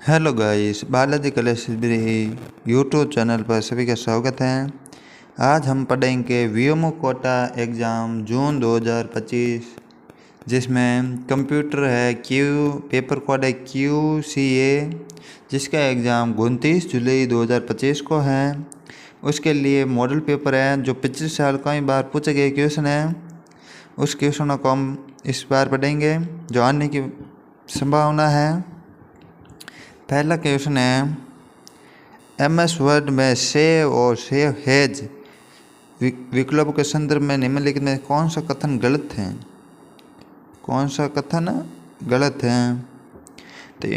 Hello guys, Balaji कलेश YouTube channel पर सभी का स्वागत है। आज हम पढ़ेंगे वीएमओ कोटा एग्ज़ाम जून 2025, जिसमें कंप्यूटर है पेपर कोड है QCA, जिसका एग्ज़ाम 29 जुलाई 2025 को है। उसके लिए मॉडल पेपर है जो पिछले साल कई बार पूछे गए क्वेश्चन है। उस क्वेश्चनों को हम इस बार पढ़ेंगे जो आने की संभावना है। पहला क्वेश्चन है, MS वर्ड में सेव और सेव हैज विकल्प के संदर्भ में निम्नलिखित में कौन सा कथन गलत है? कौन सा कथन गलत है? तो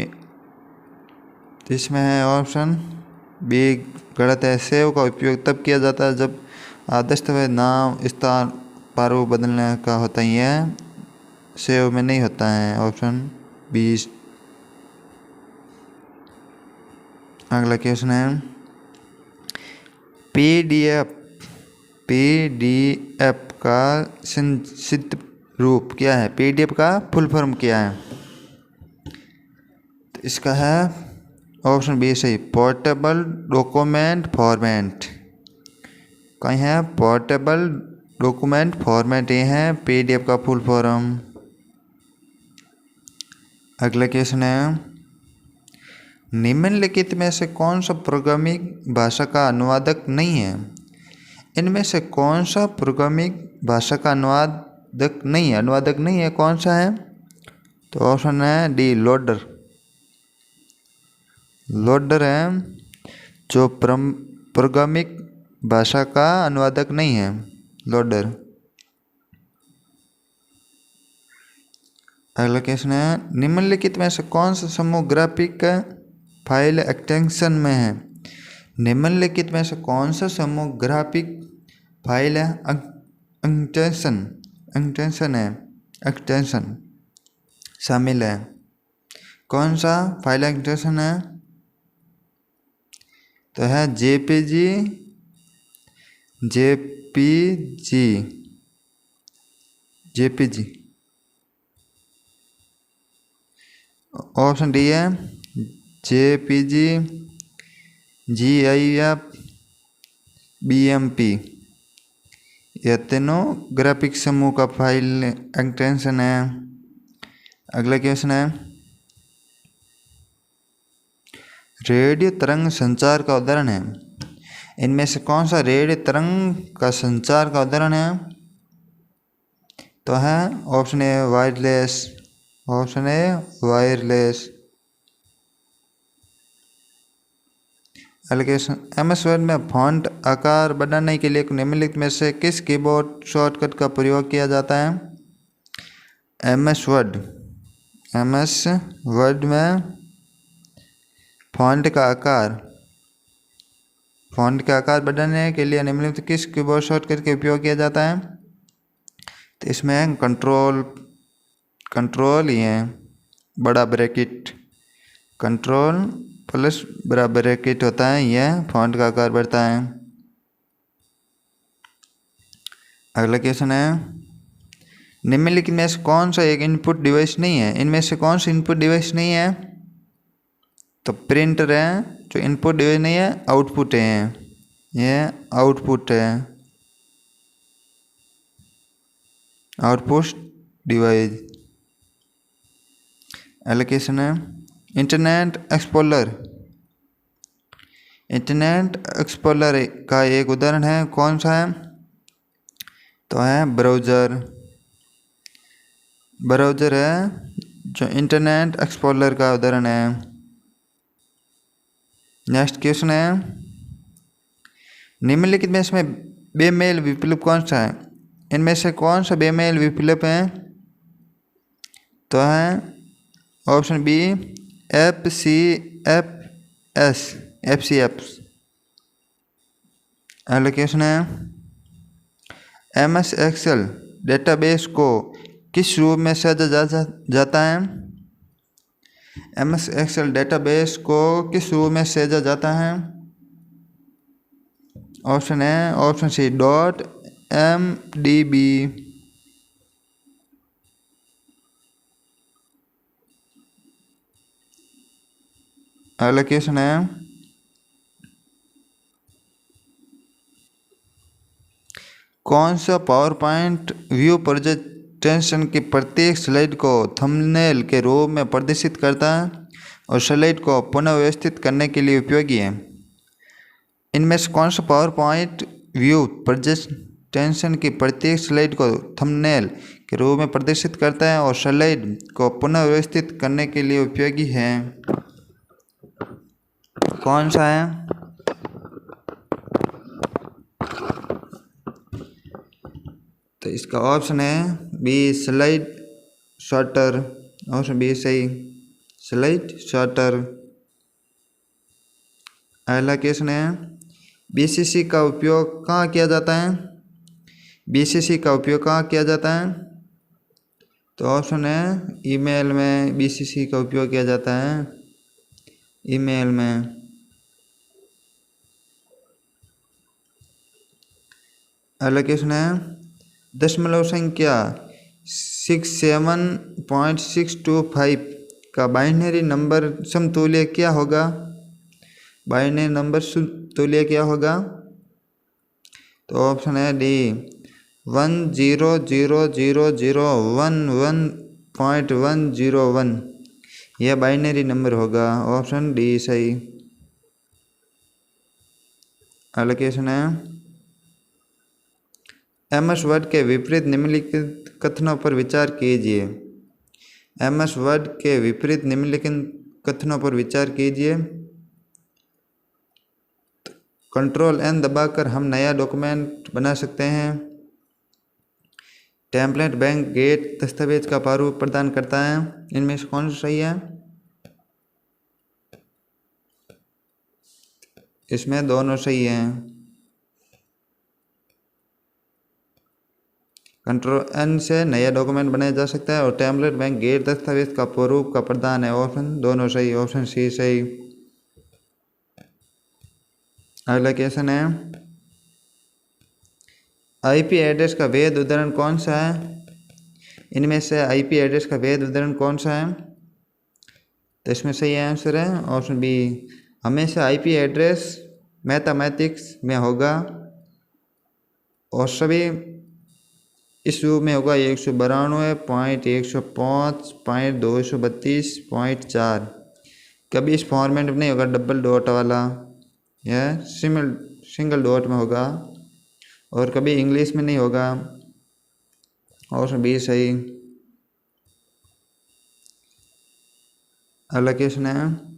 इसमें है ऑप्शन बी गलत है। सेव का उपयोग तब किया जाता है जब दस्तावेज नाम स्थान प्रारूप बदलने का होता है, सेव में नहीं होता है। Option B. अगला क्वेश्चन है, पीडीएफ का संक्षिप्त रूप क्या है? पीडीएफ का फुल फॉर्म क्या है? तो इसका है ऑप्शन बी सही, पोर्टेबल डॉक्यूमेंट फॉर्मेट। कहीं है पोर्टेबल डॉक्यूमेंट फॉर्मेट, ये है पीडीएफ का फुल फॉर्म। अगला क्वेश्चन है, निम्नलिखित में से कौन सा प्रोग्रामिंग भाषा का अनुवादक नहीं है? इनमें से कौन सा प्रोग्रामिंग भाषा का अनुवादक नहीं है? अनुवादक नहीं है, कौन सा है? तो ऑप्शन है डी, लोडर। लोडर है जो प्रोग्रामिंग भाषा का अनुवादक नहीं है, लोडर। अगला क्वेश्चन है, निम्नलिखित में से कौन सा समूह ग्राफिक फाइल एक्सटेंशन में है? निम्नलिखित में से कौन सा समूह ग्राफिक फाइल एक्सटेंशन शामिल है? कौन सा फाइल एक्सटेंशन है? तो है जेपीजी। ऑप्शन डी है जेपीजी, GIF, BMP। यह तीनों ग्राफिक समूह का फाइल एक्सटेंशन है। अगला क्वेश्चन है, रेडियो तरंग संचार का उदाहरण है? इनमें से कौन सा रेडियो तरंग का संचार का उदाहरण है? तो है option A wireless. Option A wireless. Application MS word में फॉन्ट आकार बढ़ाने के लिए निम्नलिखित में से किस कीबोर्ड शॉर्टकट का प्रयोग किया जाता है? MS वर्ड में फॉन्ट का आकार बढ़ाने के लिए निम्नलिखित किस कीबोर्ड शॉर्टकट का उपयोग किया जाता है? तो इसमें कंट्रोल ये बड़ा ब्रैकेट, कंट्रोल प्लस बड़ा ब्रैकेट होता है, यह फॉन्ट का आकार बढ़ता है। अगला क्वेश्चन है, निम्नलिखित में से कौन सा एक इनपुट डिवाइस नहीं है? इनमें से कौन सा इनपुट डिवाइस नहीं है? तो प्रिंटर है जो इनपुट डिवाइस नहीं है, आउटपुट है, यह आउटपुट है, आउटपुट डिवाइस। अगला क्वेश्चन है, इंटरनेट एक्सप्लोरर का एक उदाहरण है, कौन सा है? तो है ब्राउज़र है जो इंटरनेट एक्सप्लोरर का उदाहरण है। नेक्स्ट क्वेश्चन है, निम्नलिखित में इसमें बेमेल विकल्प कौन सा है? इनमें से कौन सा बेमेल विकल्प है? तो है ऑप्शन बी, FCFS। अगला क्वेश्चन है, MS एक्सेल डेटाबेस को किस रूप में सजा जाता है? MS एक्सेल डेटाबेस को किस रूप में सजा जाता है? ऑप्शन है ऑप्शन सी, .mdb। अगला क्वेश्चन है कौन सा पावर पॉइंट व्यू प्रेजेंटेशन की प्रत्येक स्लाइड को थंबनेल के रूप में प्रदर्शित करता है और स्लाइड को पुनः व्यवस्थित करने के लिए उपयोगी है। इनमें से कौन सा पावर पॉइंट व्यू प्रेजेंटेशन की प्रत्येक स्लाइड को थंबनेल के रूप में प्रदर्शित करता है और स्लाइड को पुनः व्यवस्थित करने के लिए उपयोगी है? कौन सा है? तो इसका ऑप्शन है B slide shorter. Option B सही, स्लाइड शॉर्टर। अगला क्वेश्चन है बीसीसी का उपयोग कहाँ किया जाता है? बीसीसी का उपयोग कहाँ किया जाता है? तो ऑप्शन है ईमेल में बीसीसी का उपयोग किया जाता है, ईमेल में। अगला क्वेश्चन है दशमलव संख्या 67.625 का बाइनरी नंबर समतुल्य क्या होगा? बाइनरी नंबर समतुल्य क्या होगा? तो ऑप्शन है डी 100011.101। यह बाइनरी नंबर होगा। ऑप्शन डी सही। अगला क्वेश्चन है एमएस वर्ड के विपरीत निम्नलिखित कथनों पर विचार कीजिए। एमएस वर्ड के विपरीत निम्नलिखित कथनों पर विचार कीजिए। कंट्रोल एन दबाकर हम नया डॉक्यूमेंट बना सकते हैं। टेम्पलेट बैंक गेट दस्तावेज का प्रारूप प्रदान करता है। इनमें से कौन सा सही है? इसमें दोनों सही हैं। कंट्रोल एन से नया डॉक्यूमेंट बनाया जा सकता है और टेम्पलेट बैंक गेट दस्तावेज का प्रारूप का प्रदान है। ऑप्शन दोनों सही। ऑप्शन सी सही। अगला क्वेश्चन है आईपी एड्रेस का वैध उदाहरण कौन सा है? इनमें से आईपी एड्रेस का वैध उदाहरण कौन सा है? तो इसमें सही आंसर है ऑप्शन बी। हमेशा आईपी एड्रेस मैथमेटिक्स में होगा और सभी इस रूप में होगा 192.105.232.4। कभी इस फॉर्मेट में नहीं होगा डबल डॉट वाला, यह सिंगल डॉट में होगा और कभी इंग्लिश में नहीं होगा। ऑप्शन बी सही। अगला क्वेश्चन है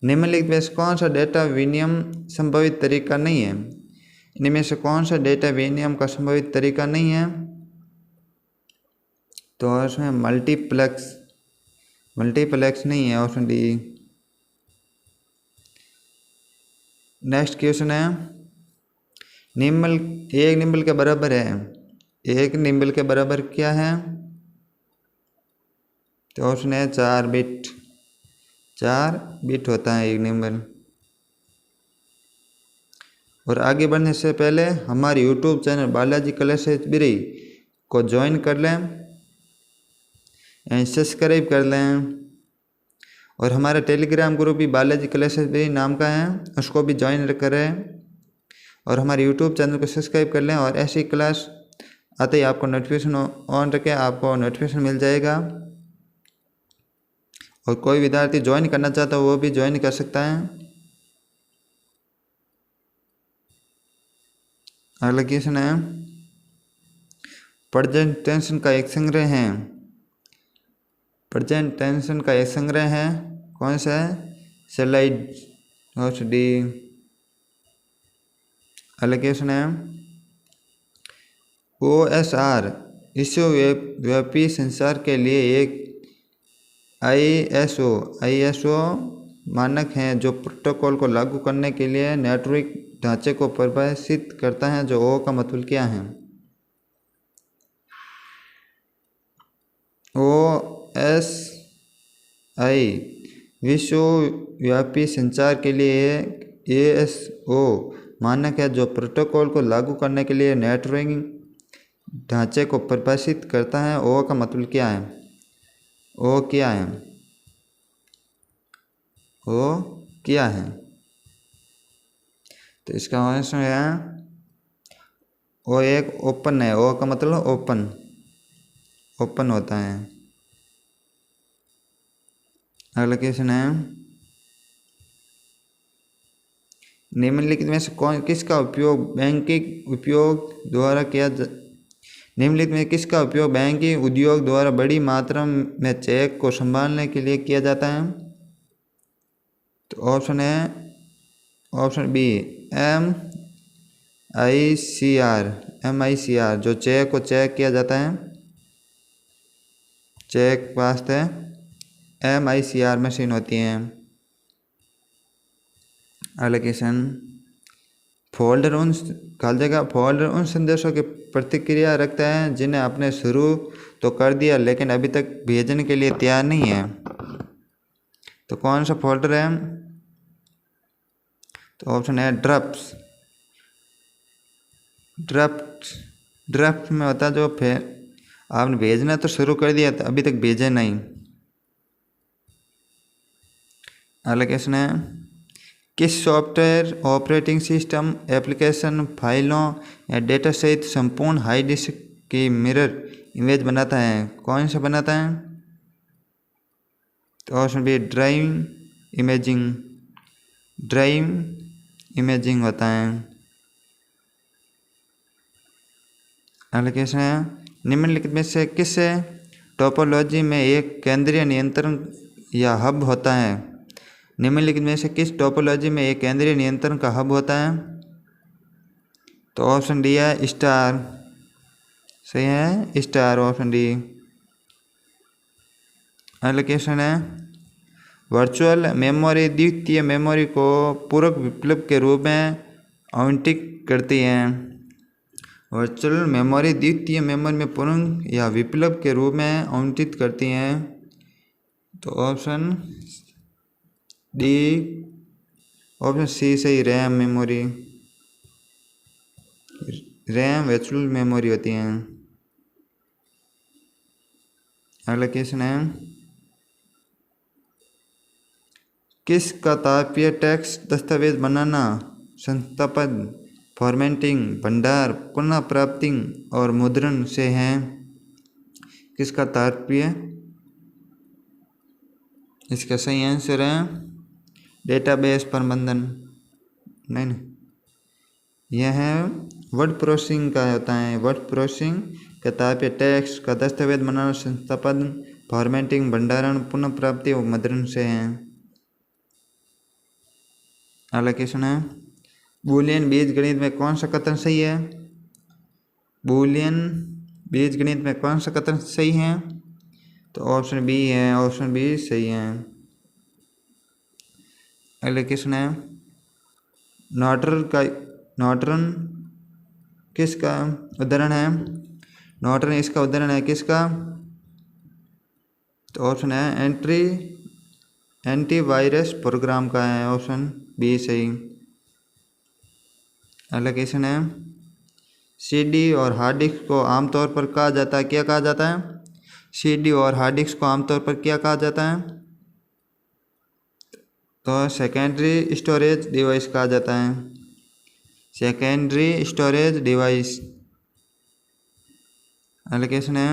निम्नलिखित में से कौन सा डेटा विनिमय संभावित तरीका नहीं है? इनमें से कौन सा डेटा विनिमय का संभावित तरीका नहीं है? तो उसमें मल्टीप्लेक्स नहीं है। Option D. नेक्स्ट क्वेश्चन है एक निम्बल के बराबर है। एक निम्बल के बराबर क्या है? तो ऑप्शन है 4 बिट। 4 बिट होता है एक निम्बल। और आगे बढ़ने से पहले हमारे यूट्यूब चैनल बालाजी क्लासेस बिरी को ज्वाइन कर लें, सब्सक्राइब कर लें और हमारा टेलीग्राम ग्रुप भी बालाजी क्लासेस बिरी नाम का है, उसको भी ज्वाइन करें और हमारे यूट्यूब चैनल को सब्सक्राइब कर लें। और ऐसी क्लास आते ही आपको नोटिफिकेशन ऑन रखें, आपको नोटिफिकेशन मिल जाएगा। और कोई विद्यार्थी ज्वाइन करना चाहता है वो भी ज्वाइन कर सकता है। अगला क्वेश्चन है प्रेजेंट टेंशन का एक संग्रह है। प्रेजेंट टेंशन का एक संग्रह है, कौन सा है? स्लाइड। Option D. अगला क्वेश्चन है OSR विश्वव्यापी संचार के लिए एक ISO मानक हैं जो प्रोटोकॉल को लागू करने के लिए नेटवर्क ढांचे को परिभाषित करता है। जो O का मतलब क्या है? OSI विश्वव्यापी संचार के लिए ASO मानक है जो प्रोटोकॉल को लागू करने के लिए नेटवर्क ढांचे को परिभाषित करता है। O का मतलब क्या है? O क्या है? हो किया है। तो इसका आंसर है ओ एक ओपन है। ओ का मतलब ओपन, ओपन होता है। अगला क्वेश्चन है निम्नलिखित में से कौन किसका उपयोग बैंकिंग उपयोग द्वारा किया निम्नलिखित में किसका उपयोग बैंकिंग उद्योग द्वारा बड़ी मात्रा में चेक को संभालने के लिए किया जाता है। तो ऑप्शन है ऑप्शन बी MICR जो चेक को चेक किया जाता है, चेक वास्ते MICR मशीन होती है। अगला क्वेश्चन फोल्डर उन संदेशों की प्रतिक्रिया रखता है जिन्हें आपने शुरू तो कर दिया लेकिन अभी तक भेजने के लिए तैयार नहीं है। तो कौन सा फोल्डर है। तो ऑप्शन है ड्राफ्ट में होता है जो आपने भेजना तो शुरू कर दिया तो अभी तक भेजे नहीं। अगला क्वेश्चन है किस सॉफ्टवेयर ऑपरेटिंग सिस्टम एप्लीकेशन फाइलों या डेटा सहित संपूर्ण हाई डिस्क की मिरर इमेज बनाता है। कौन सा बनाता है। तो ऑप्शन बी ड्राइव इमेजिंग होता है। अगला क्वेश्चन है निम्नलिखित में से किस टोपोलॉजी में एक केंद्रीय नियंत्रण या हब होता है। निम्नलिखित में से किस टोपोलॉजी में एक केंद्रीय नियंत्रण का हब होता है। तो ऑप्शन डी है स्टार, सही है स्टार, ऑप्शन डी। अगला क्वेश्चन है वर्चुअल मेमोरी द्वितीय मेमोरी को पूरक विकल्प के रूप में आवंटित करती है। वर्चुअल मेमोरी द्वितीय मेमोरी में पूरक या विकल्प के रूप में आवंटित करती हैं। तो ऑप्शन डी, ऑप्शन सी सही, RAM memory, RAM virtual memory होती हैं। अगला क्वेश्चन है किस का तात्पर्य टेक्स्ट दस्तावेज बनाना, संस्थापन, फॉर्मेटिंग, भंडार, पुनः प्राप्ति और मुद्रण से है। किसका तात्पर्य। इसका सही आंसर है डेटाबेस प्रबंधन, नहीं, यह है वर्ड प्रोसेसिंग का होता है। वर्ड प्रोसेसिंग का तात्पर्य टेक्स्ट का दस्तावेज बनाना, संस्थापन, फॉर्मेटिंग, भंडारण, पुनः प्राप्ति और मुद्रण से है। अगला क्वेश्चन है बूलियन बीजगणित में कौन सा कथन सही है। बूलियन बीजगणित में कौन सा कथन सही है। तो ऑप्शन बी है, ऑप्शन बी सही है। अगला क्वेश्चन है नॉर्टन किसका उदाहरण है। नॉर्टन इसका उदाहरण है किसका। तो ऑप्शन है एंटीवायरस प्रोग्राम का है, ऑप्शन बी सही। अगला क्वेश्चन है CD और हार्ड डिस्क को आमतौर पर कहा जाता है, क्या कहा जाता है। CD और हार्ड डिस्क को आमतौर पर क्या कहा जाता है। तो सेकेंडरी स्टोरेज डिवाइस कहा जाता है, सेकेंडरी स्टोरेज डिवाइस। अगला क्वेश्चन है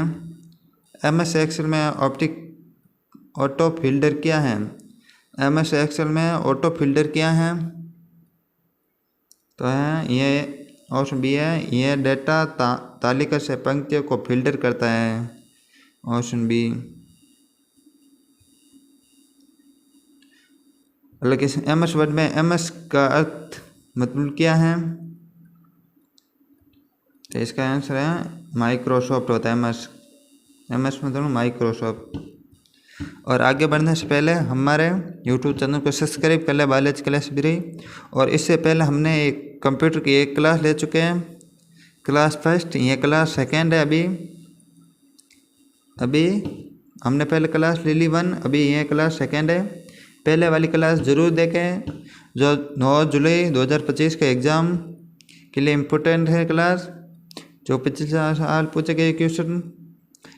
MS एक्सेल में ऑटो फिल्टर क्या है। MS एक्सेल में ऑटो फिल्टर क्या है। तो है ये ऑप्शन बी है, यह डेटा तालिका से पंक्तियों को फिल्टर करता है, ऑप्शन बी। अगला क्वेश्चन MS वर्ड में MS का अर्थ मतलब क्या है। तो इसका आंसर है माइक्रोसॉफ्ट होता है। MS मतलब माइक्रोसॉफ्ट। और आगे बढ़ने से पहले हमारे YouTube चैनल को सब्सक्राइब कर ले बालाजी क्लास भी। और इससे पहले हमने एक कंप्यूटर की एक क्लास ले चुके हैं, क्लास फर्स्ट, ये क्लास सेकेंड है। अभी हमने पहले क्लास ले ली 1, अभी ये क्लास सेकेंड है। पहले वाली क्लास ज़रूर देखें जो 9 जुलाई 2025 के एग्ज़ाम के लिए इम्पोर्टेंट है क्लास। जो पिछले साल पूछे गए क्वेश्चन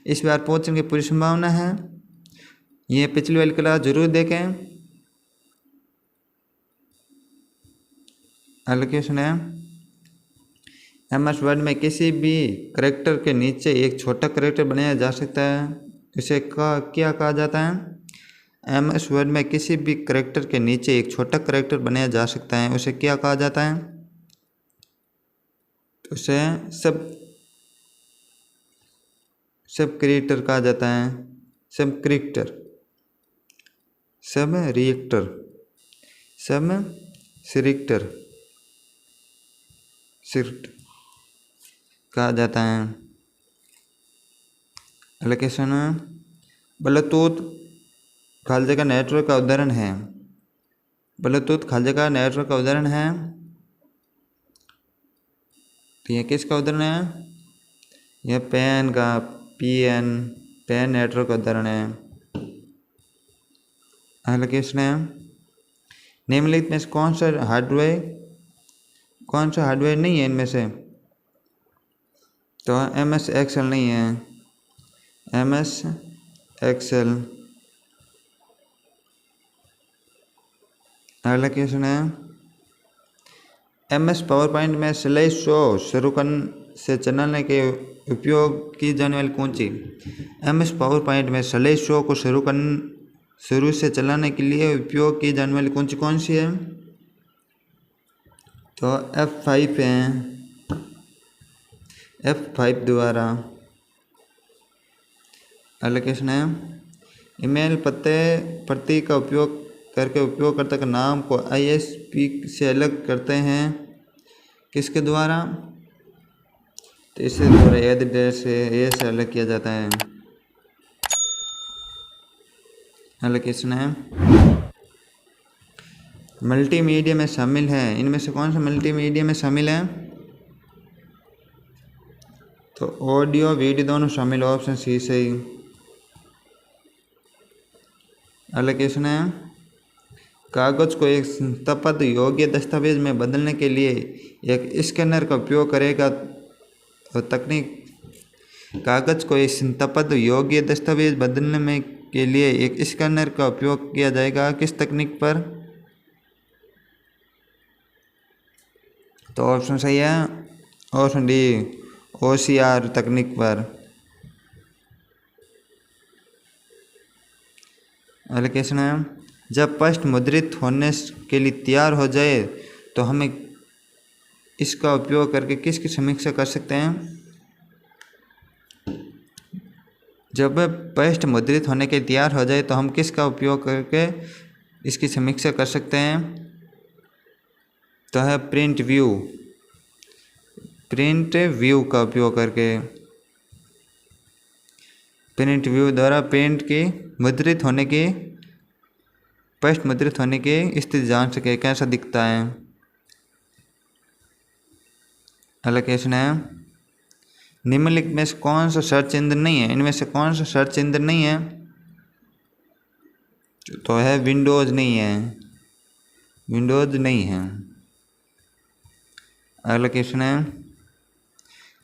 इस बार पूछने की पूरी संभावना है। ये पिछली वाली क्लास ज़रूर देखें। अगला क्वेश्चन है MS वर्ड में किसी भी करेक्टर के नीचे एक छोटा करेक्टर बनाया जा सकता है, इसे क्या कहा जाता है। MS वर्ड में किसी भी करेक्टर के नीचे एक छोटा करेक्टर बनाया जा सकता है, उसे क्या कहा जाता है। उसे सब क्रिएटर कहा जाता है। सब क्रिएटर, सब रिएक्टर, सब सिरिक्टर सिर्ट कहा जाता है। अगला क्वेश्चन है ब्लूटूथ खाली जगह नेटवर्क का उदाहरण है। ब्लूटूथ खाली जगह नेटवर्क का उदाहरण है, तो यह किसका उदाहरण है। यह पेन का पेन नेटवर्क का उदाहरण है। अगला क्वेश्चन है निम्नलिखित में से कौन सा हार्डवेयर नहीं है इनमें से। तो MS Excel नहीं है। MS Excel। अगला क्वेश्चन है MS पावरपॉइंट में स्लाइड शो शुरू करने से चलाने के उपयोग की जाने वाली कौन सी। MS पावरपॉइंट में स्लाइड शो को शुरू से चलाने के लिए उपयोग की जाने वाली कौन सी है। तो F5 है। F5 द्वारा। अगला क्वेश्चन है ईमेल प्रति का उपयोग करके उपयोगकर्ता के नाम को ISP से अलग करते हैं, किसके द्वारा। तो इससे द्वारा एड्रेस से अलग किया जाता है। अगला क्वेश्चन है मल्टीमीडिया में शामिल है, इनमें से कौन सा मल्टीमीडिया में शामिल है। तो ऑडियो वीडियो दोनों शामिल, ऑप्शन सी सही। अगला क्वेश्चन है कागज को एक संपादन योग्य दस्तावेज में बदलने के लिए एक स्कैनर का उपयोग करेगा। तो तकनीक कागज को एक संपादन योग्य दस्तावेज बदलने में के लिए एक स्कैनर का उपयोग किया जाएगा, किस तकनीक पर। तो ऑप्शन सही है, ऑप्शन डी OCR तकनीक पर। अगला क्वेश्चन है जब पृष्ठ मुद्रित होने के लिए तैयार हो जाए तो हमें इसका उपयोग करके किसकी समीक्षा कर सकते हैं। जब पृष्ठ मुद्रित होने के लिए तैयार हो जाए तो हम किसका उपयोग करके इसकी समीक्षा कर सकते हैं। तो है प्रिंट व्यू का उपयोग करके। प्रिंट व्यू द्वारा प्रिंट की पृष्ठ मुद्रित होने की स्थिति जान सके, कैसा दिखता है। अगला क्वेश्चन है निम्नलिखित में से कौन सा सर्च इंजन नहीं है, इनमें से कौन सा सर्च इंजन नहीं है। तो है विंडोज नहीं है। अगला क्वेश्चन है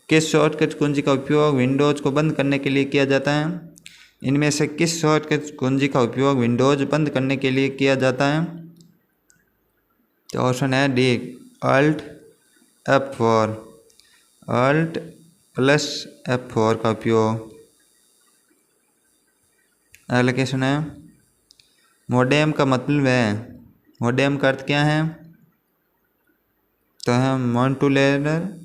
किस शॉर्टकट कुंजी का उपयोग विंडोज को बंद करने के लिए किया जाता है। इनमें से किस शॉर्टकट कुंजी का उपयोग विंडोज बंद करने के लिए किया जाता है। तो ऑप्शन है डी Alt +F4 का उपयोग। अगला क्वेश्चन है मोडेम का मतलब है, मोडेम का अर्थ क्या है। तो है मोनटूलेटर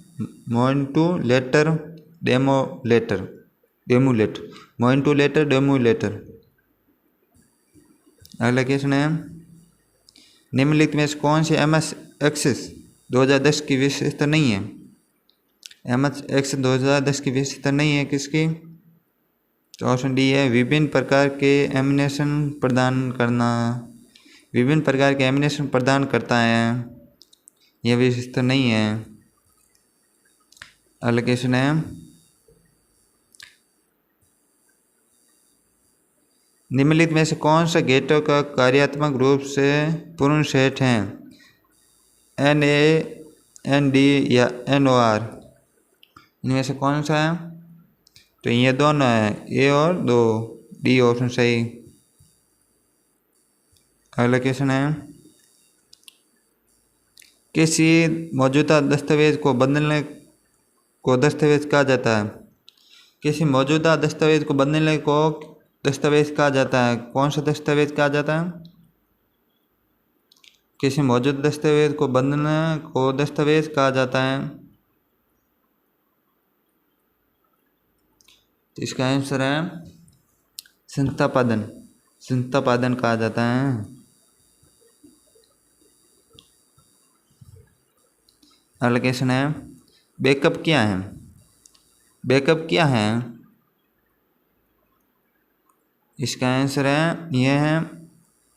डेमोलेटर। अगला क्वेश्चन है निम्नलिखित में से कौन सी MS Access 2010 की विशेषता नहीं है। MS Access 2010 की विशेषता नहीं है, किसकी। तो ऑप्शन डी है विभिन्न प्रकार के एनिमेशन प्रदान करता है, यह विशेषता नहीं है। अगला क्वेश्चन है निम्नलिखित में से कौन सा गेटों का कार्यात्मक रूप से पूर्ण सेट है, NA ND या NOR। इनमें से कौन सा है। तो ये दोनों है, A और 2, डी ऑप्शन सही। अगला क्वेश्चन है किसी मौजूदा दस्तावेज को बदलने को दस्तावेज कहा जाता है। किसी मौजूदा दस्तावेज को बदलने को दस्तावेज कहा जाता है। कौन सा दस्तावेज कहा जाता है? किसी मौजूदा दस्तावेज को बदलने को दस्तावेज कहा जाता है। तो इसका आंसर है संस्थापन। संस्थापन कहा जाता है। अगला क्वेश्चन है बैकअप क्या है? बैकअप क्या है? इसका आंसर है यह है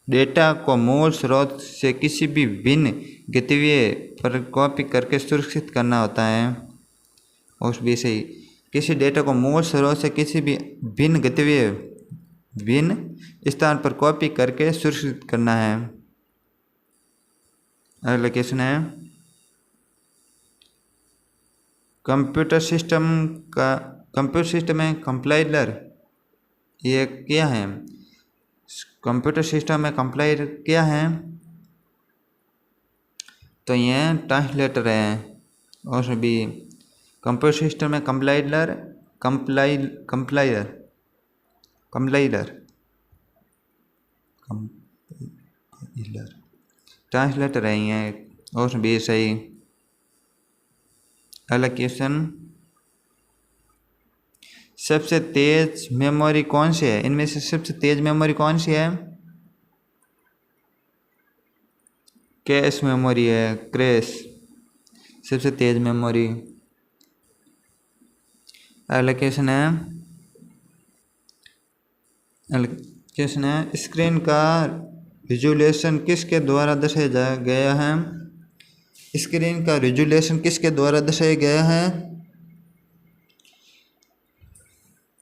डेटा को मूल स्रोत से किसी भी भिन्न गतिविधि पर कॉपी करके सुरक्षित करना होता है। और भी सही, किसी डेटा को मूल स्रोत से किसी भी भिन्न गतिविधि भिन्न स्थान पर कॉपी करके सुरक्षित करना है। अगला क्वेश्चन है कंप्यूटर सिस्टम में कंपाइलर ये क्या है? कंप्यूटर सिस्टम में कंपाइलर क्या है? तो यह ट्रांसलेटर है। और भी कंप्यूटर सिस्टम में कंपाइलर ट्रांसलेटर है ये। और भी सही। अगला क्वेश्चन सबसे तेज मेमोरी कौन सी है? इनमें से सबसे तेज मेमोरी कौन सी है? कैश मेमोरी है। कैश सबसे तेज मेमोरी। अगला क्वेश्चन है स्क्रीन का रिजोल्यूशन किसके द्वारा दर्शाया गया है? स्क्रीन का रिजोल्यूशन किसके द्वारा दर्शाया गया है?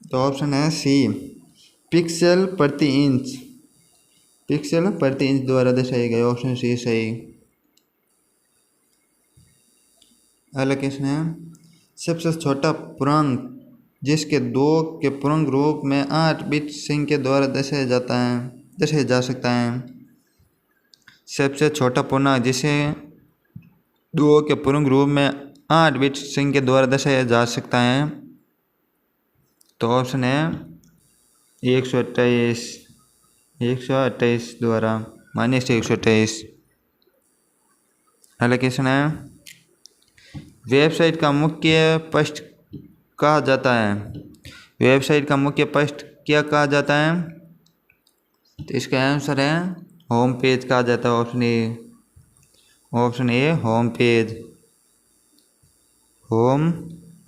तो ऑप्शन है सी पिक्सल प्रति इंच। पिक्सल प्रति इंच द्वारा दर्शाया गया। ऑप्शन सी सही। अगला क्वेश्चन है सबसे छोटा पूर्णांक जिसके 2 के पूर्णांक रूप में 8 बिट संख्या द्वारा दर्शाया जा सकता है। सबसे छोटा पूर्णांक जिसे 2 के पूर्णांक रूप में 8 बिट संख्या द्वारा दर्शाया जा सकता है। तो ऑप्शन है 128 द्वारा -128। अगला क्वेश्चन है वेबसाइट का मुख्य पृष्ठ कहा जाता है। वेबसाइट का मुख्य पृष्ठ क्या कहा जाता है? तो इसका आंसर है होम पेज कहा जाता है। ऑप्शन ए होम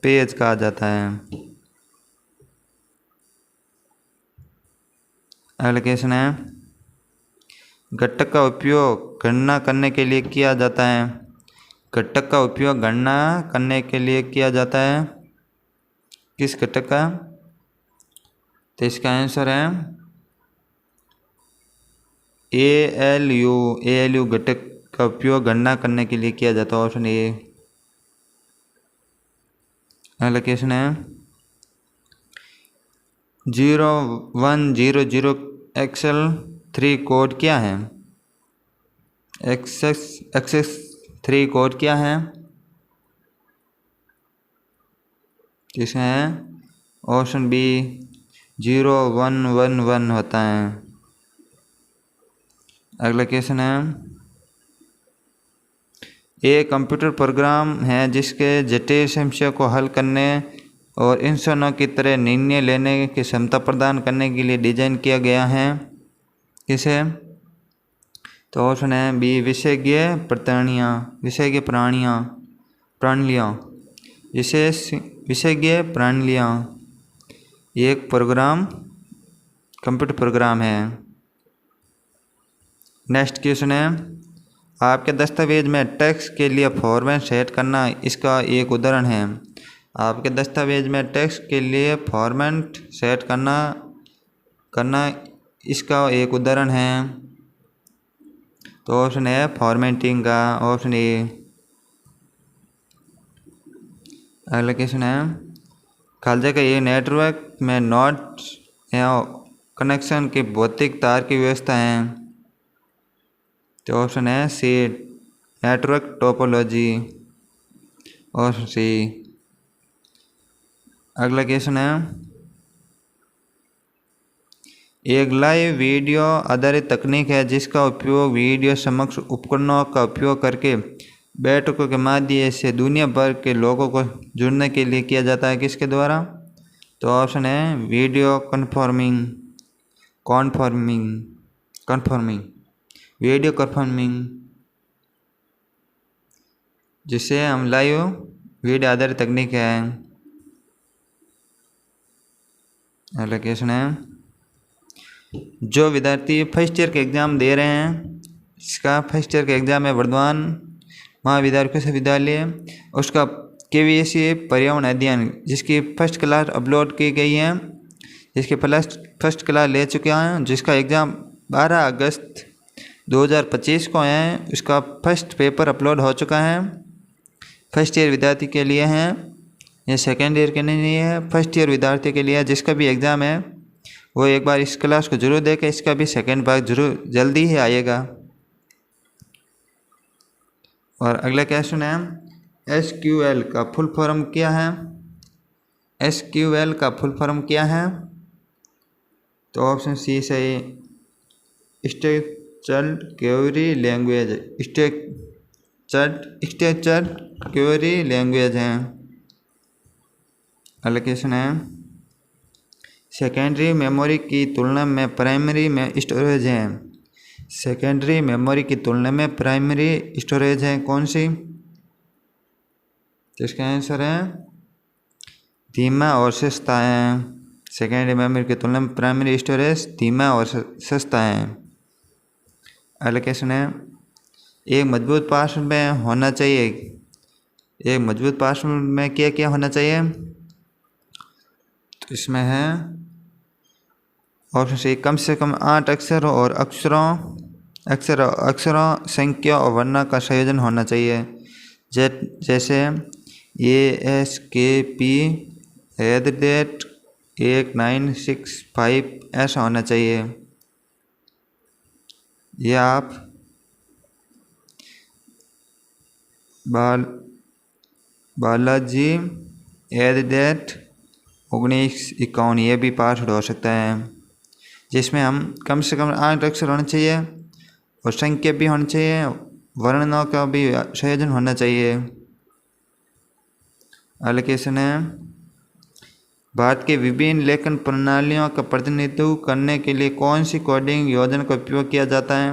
पेज कहा जाता है। अगला क्वेश्चन है घटक का उपयोग गणना करने के लिए किया जाता है। घटक का उपयोग गणना करने के लिए किया जाता है। किस घटक का? तो इसका आंसर है ALU घटक का उपयोग गणना करने के लिए किया जाता है। ऑप्शन ए। अगला क्वेश्चन है 0100 एक्सेल 3 कोड क्या है? एक्सेस 3 कोड क्या है? इसमें है ऑप्शन बी 0111 होता है। अगला क्वेश्चन है एक कंप्यूटर प्रोग्राम है जिसके जटिल समस्या को हल करने और इंसानों की तरह निर्णय लेने की क्षमता प्रदान करने के लिए डिजाइन किया गया है। किसे? तो ऑप्शन है बी विशेषज्ञ प्रणालियाँ। विशेषज्ञ प्रणालियाँ एक कंप्यूटर प्रोग्राम है। नेक्स्ट क्वेश्चन है आपके दस्तावेज में टेक्स्ट के लिए फॉर्मेट सेट करना इसका एक उदाहरण है। आपके दस्तावेज में टेक्स्ट के लिए फॉर्मेट सेट करना इसका एक उदाहरण है। तो ऑप्शन है फॉर्मेटिंग का। Option A. अगला क्वेश्चन है खालसा का ये नेटवर्क में नोड्स या कनेक्शन की भौतिक तार की व्यवस्था है। तो ऑप्शन है C network topology. Option C. अगला क्वेश्चन है, एक लाइव वीडियो आधारित तकनीक है जिसका उपयोग वीडियो समक्ष उपकरणों का उपयोग करके बैठकों के माध्यम से दुनिया भर के लोगों को जुड़ने के लिए किया जाता है, किसके द्वारा? तो ऑप्शन है वीडियो कॉन्फ्रेंसिंग वीडियो कॉन्फ्रेंसिंग, जिसे हम लाइव वीडियो आधारित तकनीक है। अगला क्वेश्चन है, जो विद्यार्थी फर्स्ट ईयर के एग्ज़ाम दे रहे हैं, इसका फर्स्ट ईयर का एग्ज़ाम है वर्धमान महाविद्यालय विद्यालय, उसका KVSE पर्यावरण अध्ययन जिसकी फर्स्ट क्लास अपलोड की गई है, जिसके फर्स्ट क्लास ले चुके हैं, जिसका एग्ज़ाम 12 अगस्त 2025 को है, उसका फर्स्ट पेपर अपलोड हो चुका है। फर्स्ट ईयर विद्यार्थी के लिए है, ये सेकेंड ईयर के नहीं है, फर्स्ट ईयर विद्यार्थी के लिए है। जिसका भी एग्ज़ाम है वो एक बार इस क्लास को जरूर देखें, इसका भी सेकेंड भाग जरूर जल्दी ही आएगा। और अगला क्वेश्चन है, SQL का फुल फॉर्म क्या है? SQL का फुल फॉर्म क्या है? तो ऑप्शन सी सही, structured query language, structured query language है। अगला क्वेश्चन है, सेकेंडरी मेमोरी की तुलना में प्राइमरी में स्टोरेज है, सेकेंडरी मेमोरी की तुलना में प्राइमरी स्टोरेज है कौन सी? तो इसका आंसर है धीमा और सस्ता है। सेकेंडरी मेमोरी की तुलना में प्राइमरी स्टोरेज धीमा और सस्ता है। अगला क्वेश्चन है, एक मजबूत पासवर्ड में होना चाहिए, एक मजबूत पासवर्ड में क्या क्या होना चाहिए? तो इसमें है ऑप्शन सी, कम से कम 8 अक्षर और अक्षरों संख्या और वर्ण का संयोजन होना चाहिए, जैसे ASKP@1965 ऐसा होना चाहिए। ये आप बालाजी@1951 ये भी पासवर्ड हो सकता है, जिसमें हम कम से कम 8 अक्षर होने चाहिए और संख्या भी होनी चाहिए, वर्णों का भी संयोजन होना चाहिए। अगला क्वेश्चन है, भारत के विभिन्न लेखन प्रणालियों का प्रतिनिधित्व करने के लिए कौन सी कोडिंग योजना का उपयोग किया जाता है?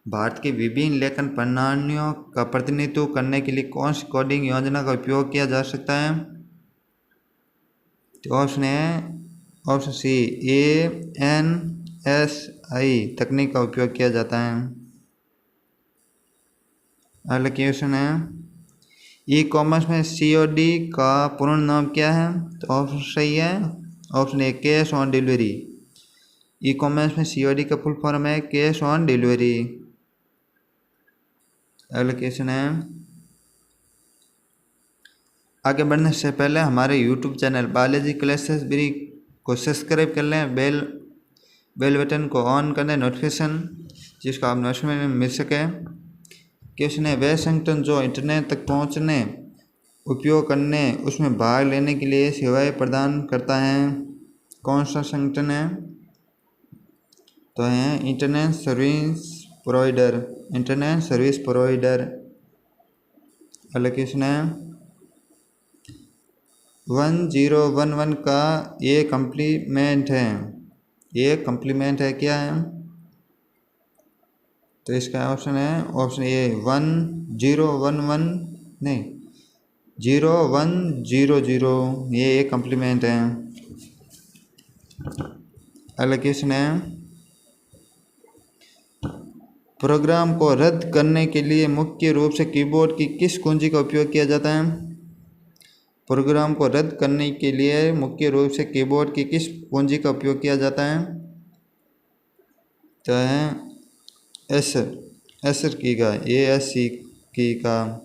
भारत के विभिन्न लेखन प्रणालियों का प्रतिनिधित्व करने के लिए कौन सी कोडिंग योजना का उपयोग किया जा सकता है? तो ऑप्शन है ऑप्शन सी, ANSI तकनीक का उपयोग किया जाता है। अगला क्वेश्चन है, ई-कॉमर्स में COD का पूर्ण नाम क्या है? तो ऑप्शन सही है, option A cash on delivery. ई-कॉमर्स में COD का फुल फॉर्म है कैश ऑन डिलीवरी। अगला क्वेश्चन है, आगे बढ़ने से पहले हमारे YouTube चैनल बालाजी क्लासेस ब्री को सब्सक्राइब कर लें, बेल बटन को ऑन कर दें, नोटिफिकेशन जिसको आप नोटिफिकेशन में मिल सके। क्वेश्चन है, वह संगठन जो इंटरनेट तक पहुंचने, उपयोग करने, उसमें भाग लेने के लिए सेवाएं प्रदान करता है, कौन सा संगठन है? तो है इंटरनेट सर्विस प्रोवाइडर। अगला क्वेश्चन है, 1011 का ये कम्प्लीमेंट है क्या है? तो इसका ऑप्शन है ऑप्शन ए 1011 नहीं 0100, ये एक कम्प्लीमेंट है। अगला क्वेश्चन है, प्रोग्राम को रद्द करने के लिए मुख्य रूप से कीबोर्ड की किस कुंजी का उपयोग किया जाता है? प्रोग्राम को रद्द करने के लिए मुख्य रूप से कीबोर्ड की किस कुंजी का उपयोग किया जाता है? तो है एसर की का, ASC की का,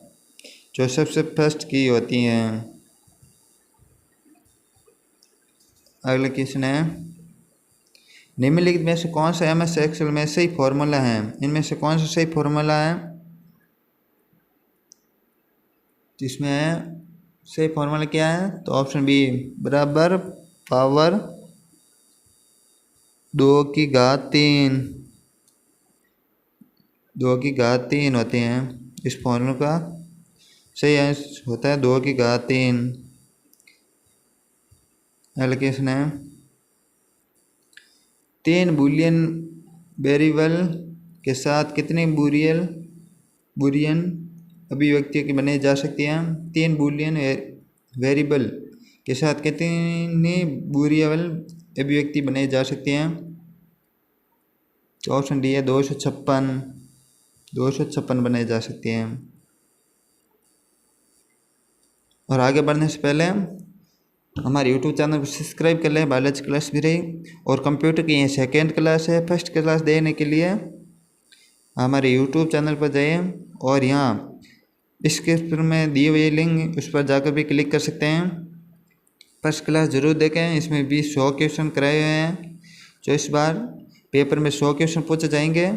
जो सबसे फर्स्ट की होती हैं। अगला क्वेश्चन है, निम्नलिखित में से कौन सा MS एक्सेल में सही फॉर्मूला है? इनमें से कौन सा सही फॉर्मूला है? तो इसमें सही फॉर्मूला क्या है? तो ऑप्शन बी बराबर पावर 2 की घात 3 2 की घात 3 होते हैं। इस फॉर्मूला का सही आंसर होता है 2 की घात 3। एलोकेशन है 3 बूलियन वेरिएबल के साथ कितनी बुलियन अभिव्यक्तियों की बनाई जा सकती है? 3 बूलियन वेरिएबल के साथ कितनी बुलियन अभिव्यक्ति बनाई जा सकती हैं? तो ऑप्शन डी है 256 बनाई जा सकती हैं। और आगे बढ़ने से पहले हमारे YouTube चैनल को सब्सक्राइब कर लें, बायोलॉजी क्लास भी रही। और कंप्यूटर की ये सेकेंड क्लास है। फर्स्ट क्लास देने के लिए हमारे YouTube चैनल पर जाइए और यहाँ डिस्क्रिप्शन में दिए हुए लिंक उस पर जाकर भी क्लिक कर सकते हैं। फर्स्ट क्लास ज़रूर देखें। इसमें भी 100 क्वेश्चन कराए हुए हैं जो इस बार पेपर में 100 क्वेश्चन पूछे जाएंगे,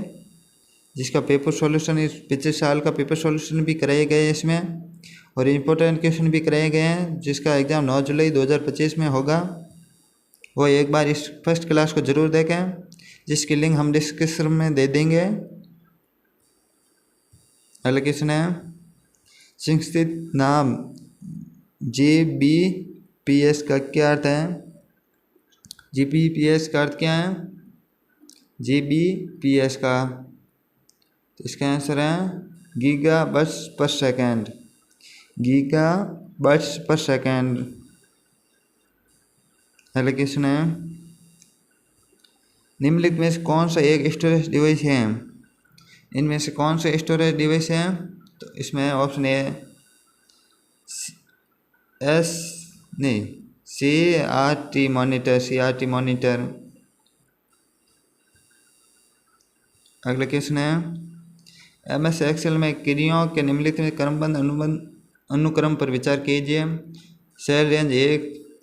जिसका पेपर सॉल्यूशन इस पिछले साल का पेपर सॉल्यूशन भी कराए गए हैं इसमें, और इम्पोर्टेंट क्वेश्चन भी कराए गए हैं जिसका एग्ज़ाम 9 जुलाई 2025 में होगा। वो एक बार इस फर्स्ट क्लास को ज़रूर देखें, जिसकी लिंक हम डिस्क्रिप्शन में दे देंगे। एलोकेशन है संस्कृत नाम GBPS का क्या अर्थ है? GBPS का अर्थ क्या है? GBPS का तो इसका आंसर है गीगाबट्स पर सेकेंड। गीगाबट्स पर सेकेंड। एलोकेशन है निम्नलिखित में से कौन सा एक स्टोरेज डिवाइस है? इनमें से कौन सा स्टोरेज डिवाइस है? तो इसमें ऑप्शन ए CRT मॉनिटर। अगला क्वेश्चन है MS एक्सेल में क्रियाओं के निम्नलिखित में क्रमबद्ध अनुक्रम पर विचार कीजिए। सेल रेंज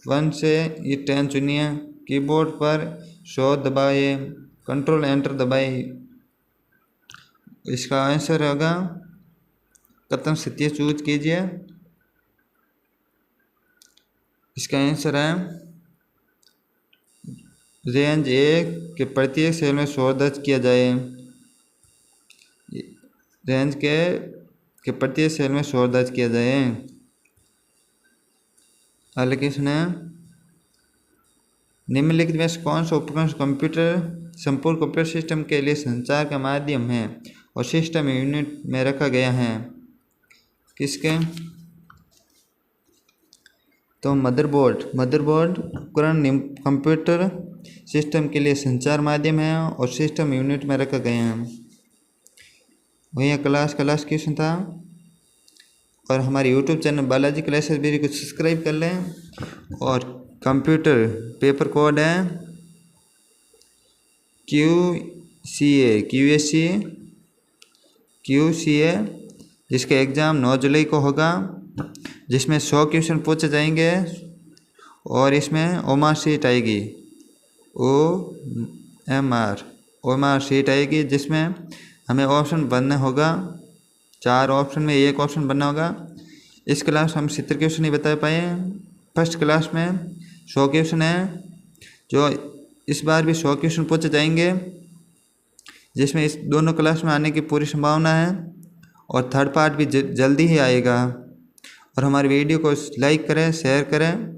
1 से 10 चुनिए। कीबोर्ड पर 100 दबाइए। कंट्रोल एंटर दबाइए। इसका आंसर होगा कथन स्थिति चूज कीजिए। इसका आंसर है रेंज 1 के प्रत्येक सेल में 100 दर्ज किया जाए। रेंज के प्रत्येक सेल में 100 दर्ज किया जाए। एलोकेशन है निम्नलिखित में से कौन सा उपकरण संपूर्ण कंप्यूटर सिस्टम के लिए संचार का माध्यम है और सिस्टम यूनिट में रखा गया है? किसके? तो मदरबोर्ड उपकरण कंप्यूटर सिस्टम के लिए संचार माध्यम है और सिस्टम यूनिट में रखा गया है। वही क्लास क्वेश्चन था। और हमारे YouTube चैनल बालाजी क्लासेस भी को सब्सक्राइब कर लें। और कंप्यूटर पेपर कोड है QCA, जिसका एग्ज़ाम 9 जुलाई को होगा, जिसमें 100 क्वेश्चन पूछे जाएंगे और इसमें OMR शीट आएगी। OMR शीट आएगी जिसमें हमें ऑप्शन बनना होगा। 4 ऑप्शन में एक ऑप्शन बनना होगा। इस क्लास हम 70 क्वेश्चन नहीं बता पाए। फर्स्ट क्लास में 100 क्वेश्चन है, जो इस बार भी 100 क्वेश्चन पूछे जाएंगे, जिसमें इस दोनों क्लास में आने की पूरी संभावना है। और थर्ड पार्ट भी जल्दी ही आएगा। और हमारी वीडियो को लाइक करें, शेयर करें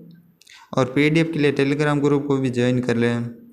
और PDF के लिए टेलीग्राम ग्रुप को भी ज्वाइन कर लें।